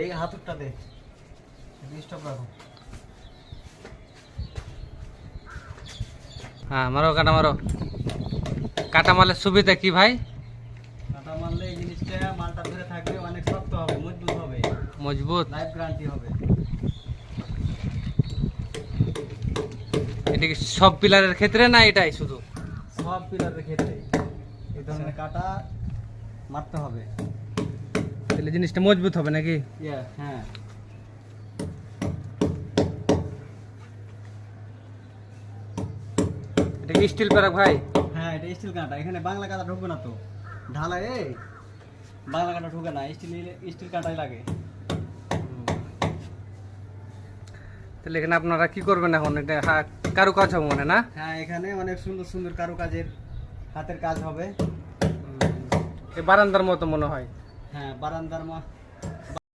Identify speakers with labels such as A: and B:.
A: এই হাতুরটা দে, স্টপ রাখো।
B: হ্যাঁ মারো, কাটা মারো। কাটা মারলে সুবিধা কি ভাই?
A: কাটা মারলে এই জিনিসটা মালটা ধরে থাকবে, অনেক শক্ত হবে, মজবুত হবে,
B: মজবুত।
A: লাইফ গ্যারান্টি হবে।
B: এটা কি সব পিলারের ক্ষেত্রে না এটাই শুধু?
A: সব পিলারের ক্ষেত্রে এই ধরনের কাটা মারতে হবে।
B: তাহলে জিনিসটা মজবুত হবে নাকি?
A: হ্যাঁ,
B: এটা কি স্টিল প্যারাক ভাই?
A: হ্যাঁ এটা স্টিল কাঁটা। এখানে বাংলা কাঁটা ঢুকবে না তো, ঢালাই বাংলা কাঁটা ঢুকে না, স্টিল কাঁটাই লাগে।
B: তাহলে এখানে আপনারা কি করবেন এখন? এটা কারুকাজ হবে মানে না?
A: হ্যাঁ এখানে অনেক সুন্দর সুন্দর কারুকাজের হাতের কাজ হবে।
B: এই বারান্দার মতো মনে হয়।
A: হ্যাঁ বারান্দার